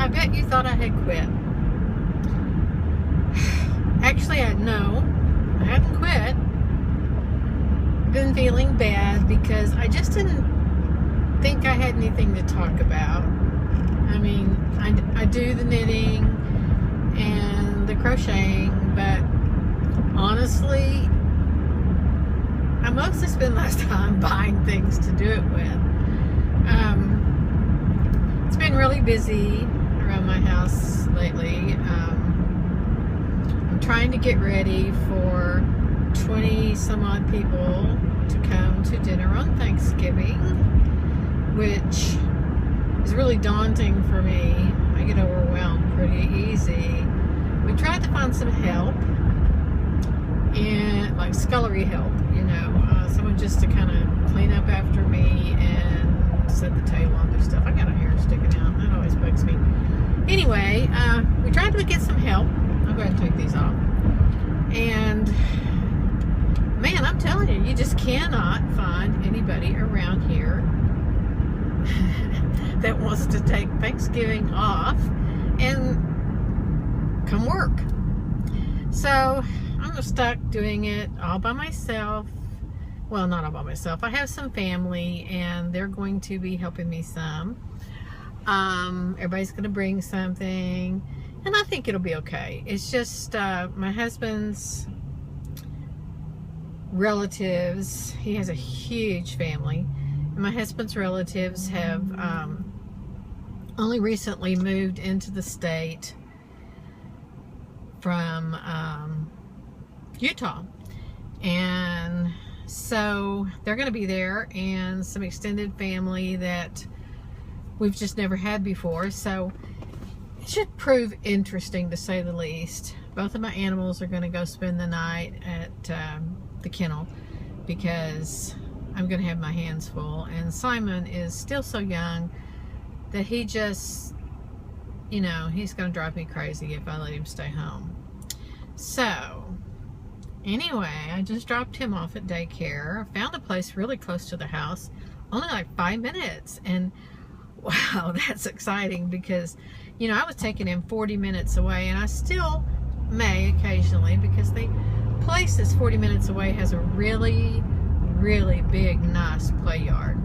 I bet you thought I had quit. Actually, no, I hadn't quit. Been feeling bad because I just didn't think I had anything to talk about. I mean, I do the knitting and the crocheting, but honestly, I mostly spend less time buying things to do it with. It's been really busy around my house lately. I'm trying to get ready for 20 some odd people to come to dinner on Thanksgiving, which is really daunting for me. I get overwhelmed pretty easy. We tried to find some help, and like scullery help, you know, someone just to kind of clean up after me and set the table and do stuff. I got a hair sticking out. That always bugs me. Anyway, we tried to get some help. I'll go ahead and take these off. And man, I'm telling you, you just cannot find anybody around here that wants to take Thanksgiving off and come work. So I'm stuck doing it all by myself. Well, not all by myself. I have some family and they're going to be helping me some. Everybody's going to bring something and I think it'll be okay. It's just my husband's relatives. He has a huge family. And my husband's relatives have only recently moved into the state from Utah, and so they're going to be there, and some extended family that we've just never had before, so it should prove interesting to say the least. Both of my animals are going to go spend the night at the kennel because I'm going to have my hands full, and Simon is still so young that he just, you know, he's going to drive me crazy if I let him stay home. So anyway, I just dropped him off at daycare. I found a place really close to the house, only like 5 minutes, and wow, that's exciting because, you know, I was taking him 40 minutes away, and I still may occasionally because the place that's 40 minutes away has a really big, nice play yard.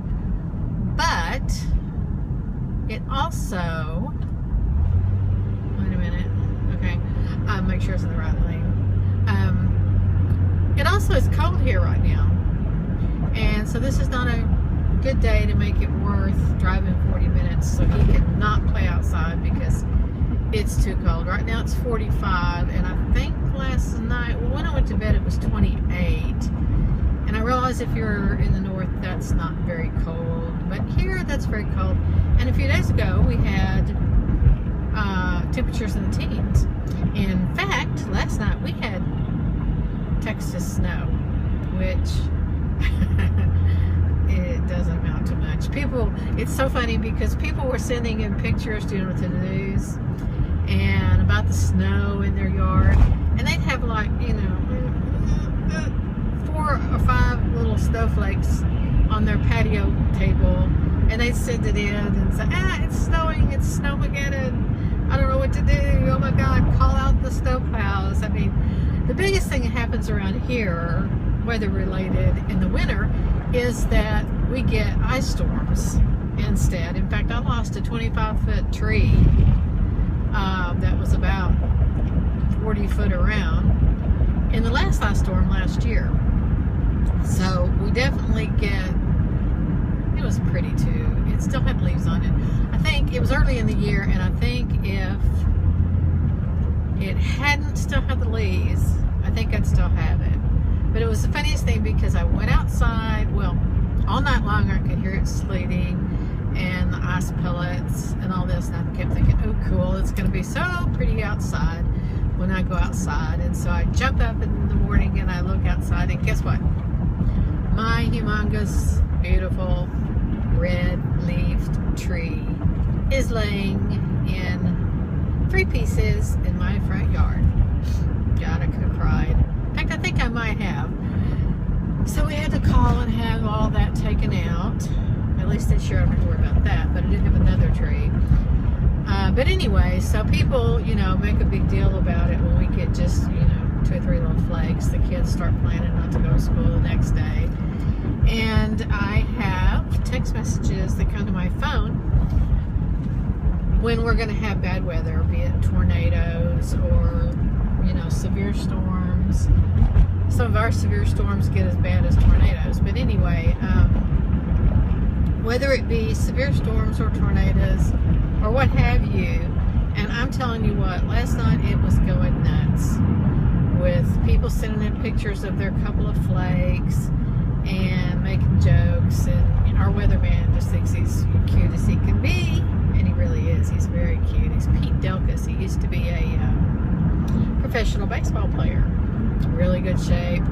But it also, wait a minute, okay, make sure it's in the right lane. It also is cold here right now, and so this is not a good day to make it worth driving 40 minutes so he can not play outside because it's too cold. Right now it's 45, and I think last night, well, when I went to bed it was 28, and I realize if you're in the north that's not very cold, but here that's very cold. And a few days ago we had temperatures in the teens. In fact, last night we had Texas snow, which it doesn't amount to much. People, it's so funny because people were sending in pictures doing with the news and about the snow in their yard, and they'd have like, you know, 4 or 5 little snowflakes on their patio table, and they'd send it in and say, it's snowing, it's snowmageddon, I don't know what to do, oh my God, call out the snowplows. I mean, the biggest thing that happens around here, weather related, in the winter is that we get ice storms instead. In fact, I lost a 25-foot tree that was about 40 foot around in the last ice storm last year. So we definitely get, it was pretty too. It still had leaves on it. I think it was early in the year, and I think if it hadn't still had the leaves, I think I'd still have it. But it was the funniest thing because I went outside, well, all night long I could hear it sleeting and the ice pellets and all this, and I kept thinking, oh cool, it's going to be so pretty outside when I go outside. And so I jump up in the morning and I look outside, and guess what? My humongous, beautiful, red-leafed tree is laying in 3 pieces in my front yard. God, I could have cried. In fact, I think I might have. So we had to call and have all that taken out. At least this year I don't have to worry about that, but I did have another tree. But anyway, so people, make a big deal about it when we get just, 2 or 3 little flakes. The kids start planning not to go to school the next day. And I have text messages that come to my phone when we're going to have bad weather, be it tornadoes or, severe storms. Some of our severe storms get as bad as tornadoes. But anyway, whether it be severe storms or tornadoes or what have you, and I'm telling you what, last night it was going nuts with people sending in pictures of their couple of flakes and making jokes, and our weatherman just thinks he's cute as he can be, and he really is. He's very cute. He's Pete Delkus. He used to be a professional baseball player. Really good shape,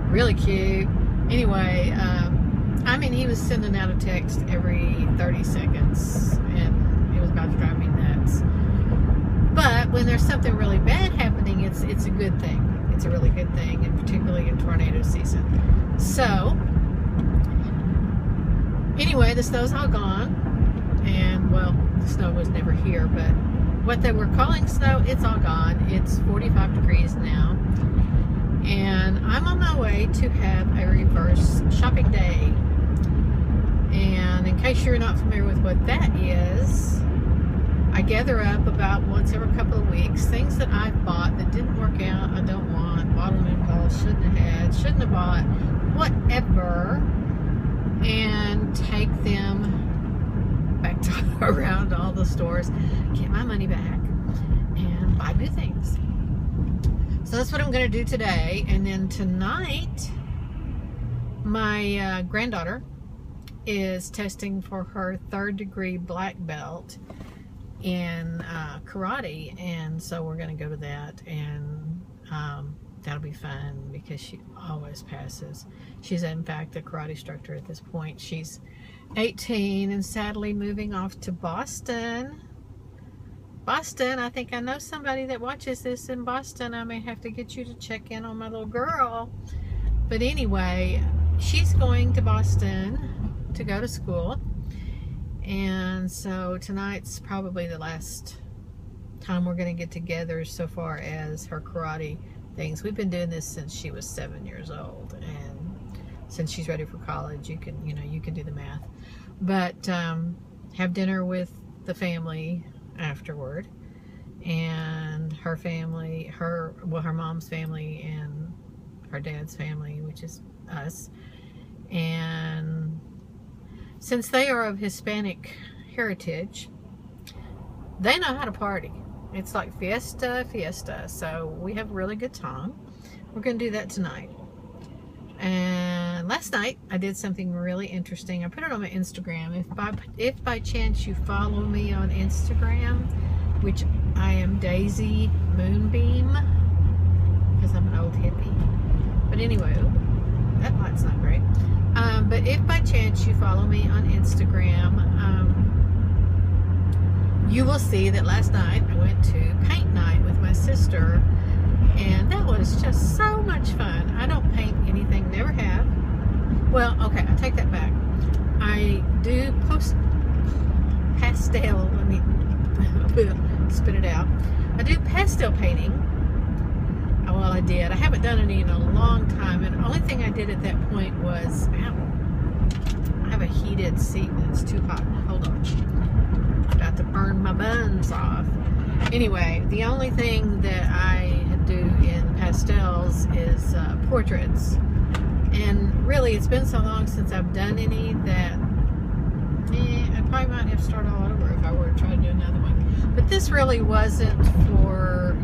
really cute. Anyway, he was sending out a text every 30 seconds, and it was about to drive me nuts. But when there's something really bad happening, it's a good thing. It's a really good thing, and particularly in tornado season. So, anyway, the snow's all gone, and, well, the snow was never here, but what they were calling snow, it's all gone. It's 45 degrees now, and I'm on my way to have a reverse shopping day. And in case you're not familiar with what that is, I gather up about once every couple of weeks things that I've bought that didn't work out, I don't want, bought them impulse, shouldn't have had, shouldn't have bought, whatever, and take them back to around all the stores, get my money back, and buy new things. So that's what I'm going to do today. And then tonight, my granddaughter is testing for her 3rd degree black belt in karate, and so we're going to go to that, and that'll be fun because she always passes. She's in fact a karate instructor at this point. She's 18 and sadly moving off to Boston. I think I know somebody that watches this in Boston. I may have to get you to check in on my little girl. But anyway, she's going to Boston to go to school, and so tonight's probably the last time we're going to get together so far as her karate things. We've been doing this since she was 7 years old, and since she's ready for college, you can do the math. But have dinner with the family afterward, and her family, her mom's family and her dad's family, which is us. And since they are of Hispanic heritage, they know how to party. It's like fiesta. So we have a really good time. We're going to do that tonight. And last night I did something really interesting. I put it on my Instagram. If by chance you follow me on Instagram, which I am Daisy Moonbeam, because I'm an old hippie. But anyway, that light's not great. But if by chance you follow me on Instagram, you will see that last night I went to paint night with my sister, and that was just so much fun. I don't paint anything, never have. Well, okay, I take that back. I do pastel, let me spit it out. I do pastel painting. Well, I did. I haven't done any in a long time, and the only thing I did at that point was, I have a heated seat and it's too hot. Hold on. I'm about to burn my buns off. Anyway, the only thing that I do in pastels is portraits. And really, it's been so long since I've done any that I probably might have to start all over if I were to try to do another one. But this really wasn't for,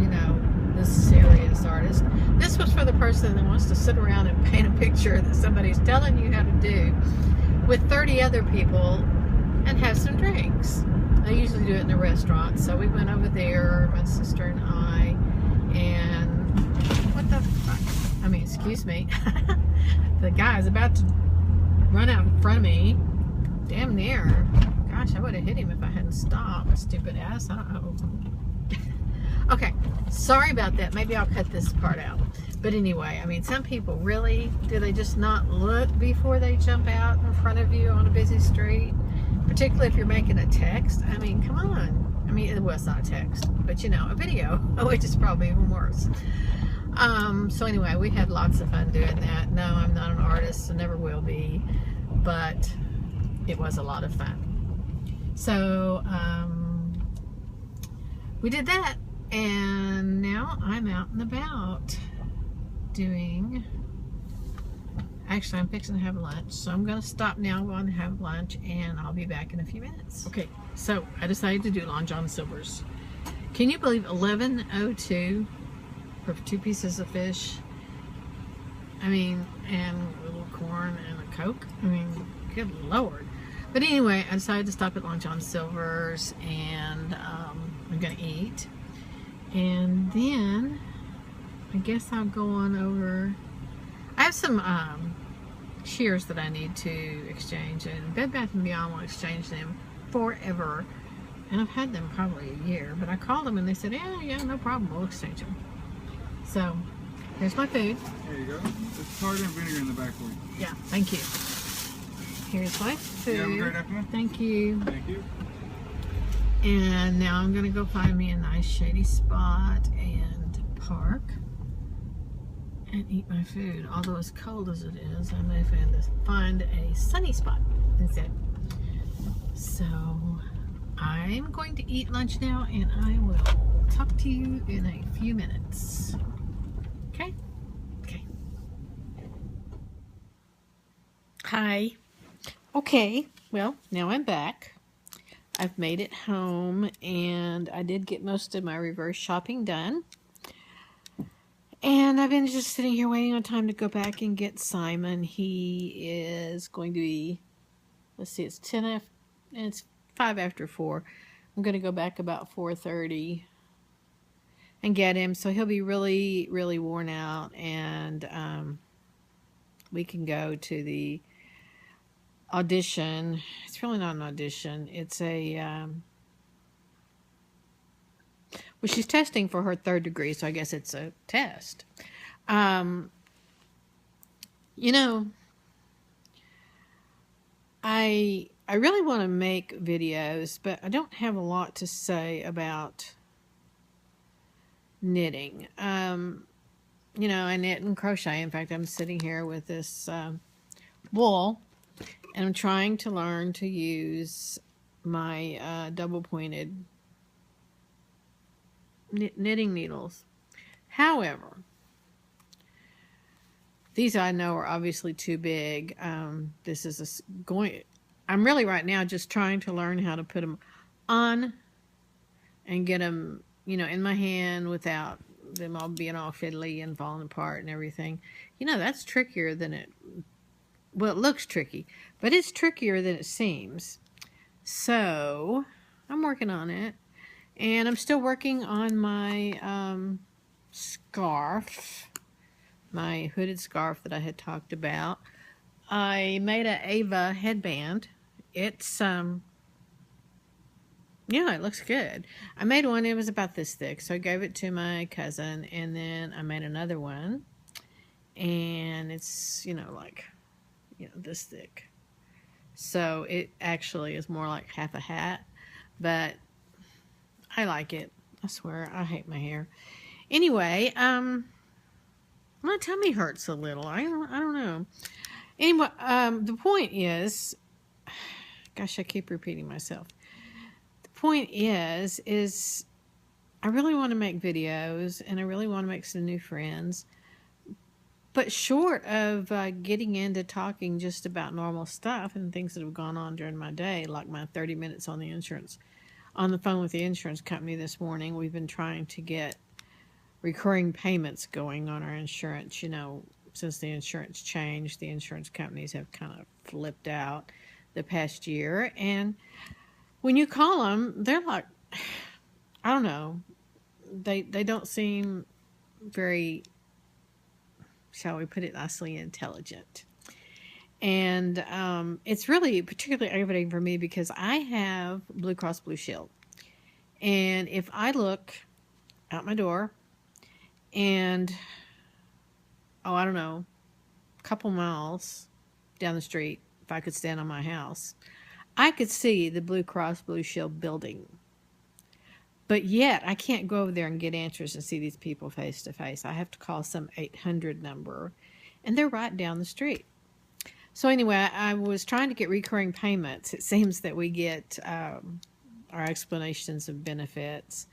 the serious artist. This was for the person that wants to sit around and paint a picture that somebody's telling you how to do with 30 other people and have some drinks. I usually do it in a restaurant, so we went over there, my sister and I, and what the fuck? I mean, excuse me. The guy's about to run out in front of me. Damn near. Gosh, I would have hit him if I hadn't stopped. Stupid ass. I don't know. Okay, sorry about that. Maybe I'll cut this part out. But anyway, I mean, some people really, do they just not look before they jump out in front of you on a busy street? particularly if you're making a text. I mean, come on. I mean, well, it's not a text, but you know, a video, which is probably even worse. So anyway, we had lots of fun doing that. No, I'm not an artist, and never will be, but it was a lot of fun. So we did that, and now I'm out and about doing, actually I'm fixing to have lunch, so I'm going to stop now, go and have lunch, and I'll be back in a few minutes. Okay, so I decided to do Long John Silver's. Can you believe $11.02 for 2 pieces of fish? I mean, and a little corn and a Coke. I mean, good Lord. But anyway, I decided to stop at Long John Silver's, and I'm going to eat. And then I guess I'll go on over. I have some shears that I need to exchange, and Bed Bath & Beyond will exchange them forever. And I've had them probably a year, but I called them and they said, yeah, no problem, we'll exchange them. So, here's my food. There you go. There's tartar and vinegar in the back for you. Yeah, thank you. Here's my food. You have a great afternoon. Thank you. Thank you. And now I'm gonna go find me a nice shady spot and park and eat my food. Although as cold as it is, I may find a sunny spot instead. So I'm going to eat lunch now, and I will talk to you in a few minutes. Okay? Okay. Hi. Okay, well, now I'm back. I've made it home, and I did get most of my reverse shopping done. And I've been just sitting here waiting on time to go back and get Simon. He is going to be, let's see, it's 10 after, and it's 5 after 4. I'm going to go back about 4:30 and get him. So he'll be really, really worn out, and we can go to the audition. It's really not an audition. It's a, well, she's testing for her 3rd degree, so I guess it's a test. You know, I really want to make videos, but I don't have a lot to say about knitting. You know, I knit and crochet. In fact, I'm sitting here with this wool, and I'm trying to learn to use my double pointed knitting needles. However, these I know are obviously too big. This is I'm really right now just trying to learn how to put them on and get them, you know, in my hand without them all being all fiddly and falling apart and everything. You know, that's trickier than it, well, it looks tricky, but it's trickier than it seems. So I'm working on it, and I'm still working on my scarf, my hooded scarf that I had talked about. I made an Ava headband. It's yeah, it looks good. I made one, it was about this thick, so I gave it to my cousin, and then I made another one, and it's, you know, like, you know, this thick. So it actually is more like half a hat, but I like it. I swear, I hate my hair. Anyway, my tummy hurts a little. I don't know. Anyway, the point is, gosh, I keep repeating myself. The point is I really want to make videos, and I really want to make some new friends. But short of getting into talking just about normal stuff and things that have gone on during my day, like my 30 minutes on the phone with the insurance company this morning, we've been trying to get recurring payments going on our insurance. You know, since the insurance changed, the insurance companies have kind of flipped out the past year. And when you call them, they're like, I don't know, they don't seem very, shall we put it nicely, intelligent. And it's really particularly aggravating for me because I have Blue Cross Blue Shield. And if I look out my door and, oh, I don't know, a couple miles down the street, if I could stand on my house, I could see the Blue Cross Blue Shield building. But yet, I can't go over there and get answers and see these people face to face. I have to call some 800 number, and they're right down the street. So anyway, I was trying to get recurring payments. It seems that we get our explanations of benefits,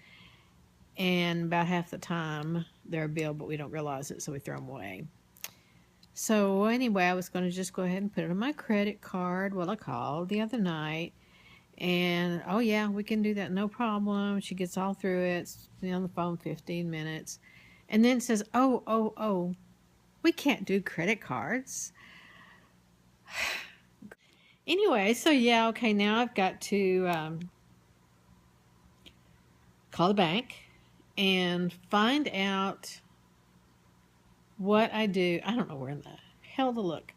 and about half the time they're a bill, but we don't realize it, so we throw them away. So anyway, I was going to just go ahead and put it on my credit card. Well, I called the other night, and oh yeah, we can do that, no problem. She gets all through it. It's been on the phone 15 minutes, and then it says, oh, we can't do credit cards. Anyway, so yeah, okay, now I've got to call the bank and find out what I do. I don't know where in the hell to look.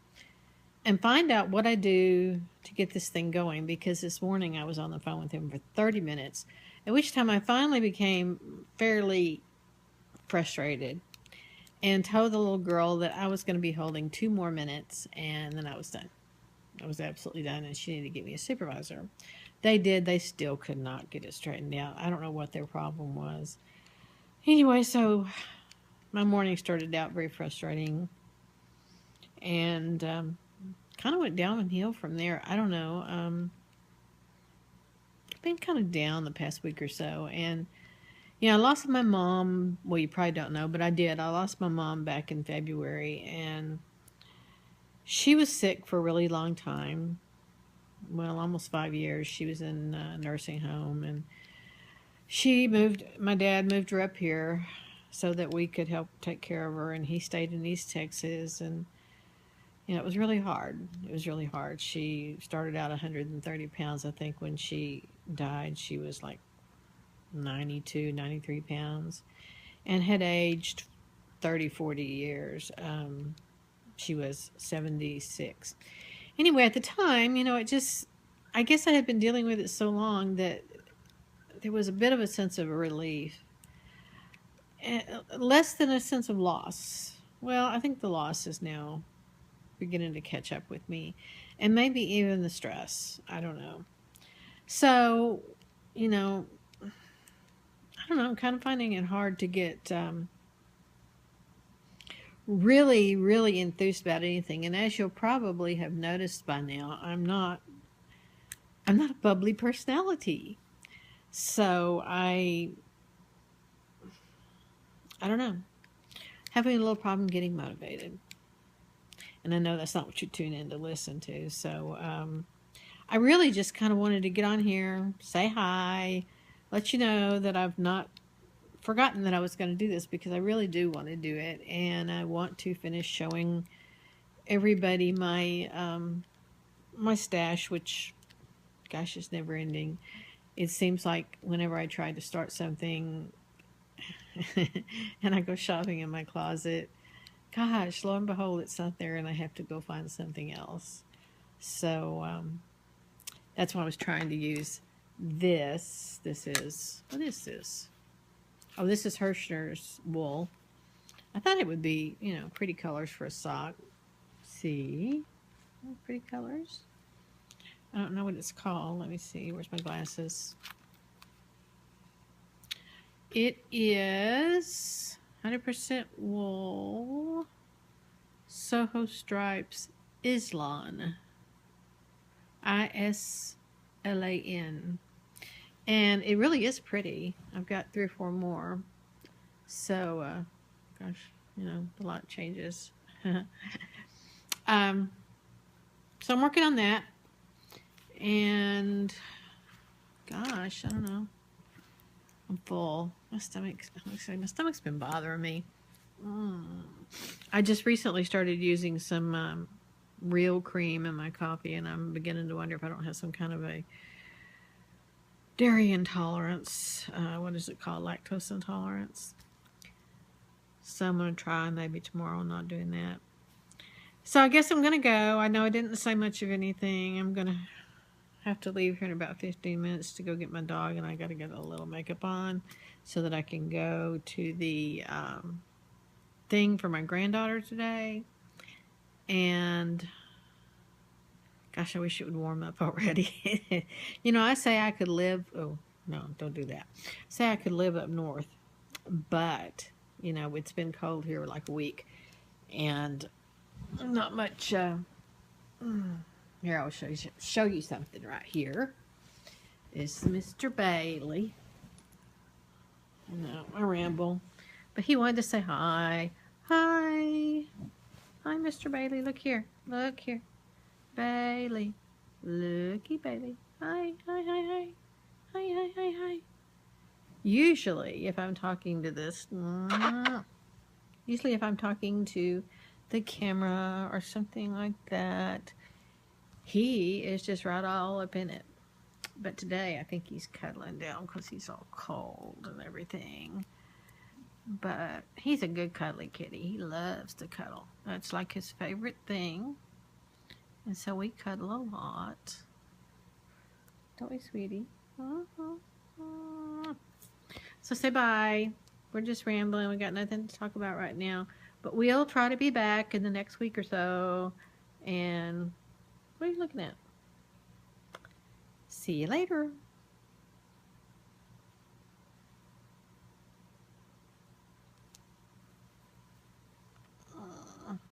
And find out what I do to get this thing going, because this morning I was on the phone with him for 30 minutes, at which time I finally became fairly frustrated and told the little girl that I was going to be holding 2 more minutes, and then I was done. I was absolutely done, and she needed to get me a supervisor. They did. They still could not get it straightened out. I don't know what their problem was. Anyway, so my morning started out very frustrating, and kind of went downhill from there. I don't know. I've been kind of down the past week or so, and I lost my mom. Well, you probably don't know, but I did. I lost my mom back in February, and she was sick for a really long time. Well, almost 5 years. She was in a nursing home, and my dad moved her up here so that we could help take care of her, and he stayed in East Texas, and it was really hard. It was really hard. She started out 130 pounds. I think when she died, she was like 92, 93 pounds, and had aged 30, 40 years. She was 76. Anyway, at the time, I guess I had been dealing with it so long that there was a bit of a sense of relief. Less than a sense of loss. Well, I think the loss is now beginning to catch up with me, and maybe even the stress. I don't know. So, I don't know. I'm kind of finding it hard to get really, really enthused about anything. And as you'll probably have noticed by now, I'm not a bubbly personality. So I don't know. Having a little problem getting motivated. And I know that's not what you tune in to listen to. So I really just kind of wanted to get on here, say hi, let you know that I've not forgotten that I was going to do this, because I really do want to do it. And I want to finish showing everybody my my stash, which, gosh, is never ending. It seems like whenever I try to start something and I go shopping in my closet, gosh, lo and behold, it's not there, and I have to go find something else. So that's why I was trying to use this. What is this? Oh, this is Hirschner's wool. I thought it would be, pretty colors for a sock. See? Pretty colors. I don't know what it's called. Let me see. Where's my glasses? It is 100% wool. Soho Stripes Islan. Islan. And it really is pretty. I've got 3 or 4 more. So, gosh, a lot changes. So I'm working on that. And, gosh, I don't know. I'm full. My stomach's been bothering me. I just recently started using some real cream in my coffee, and I'm beginning to wonder if I don't have some kind of a dairy intolerance. What is it called? Lactose intolerance. So I'm going to try maybe tomorrow not doing that. So I guess I'm going to go. I know I didn't say much of anything. I'm going to have to leave here in about 15 minutes to go get my dog, and I got to get a little makeup on so that I can go to the thing for my granddaughter today. And Gosh, I wish it would warm up already. You know, I say I could live, oh, no, don't do that. Say I could live up north, but, you know, it's been cold here like a week, and not much, here, I'll show you something right here. It's Mr. Bailey. No, I ramble. But he wanted to say hi. Hi. Hi, Mr. Bailey. Look here. Look here. Bailey. Looky, Bailey. Hi, hi, hi, hi. Hi, hi, hi, hi. Usually, if I'm talking to this, usually if I'm talking to the camera or something like that, he is just right all up in it. But today, I think he's cuddling down because he's all cold and everything. But he's a good cuddly kitty. He loves to cuddle. That's like his favorite thing. And so we cuddle a lot. Don't we, sweetie? So say bye. We're just rambling. We got nothing to talk about right now. But we'll try to be back in the next week or so. And what are you looking at? See you later.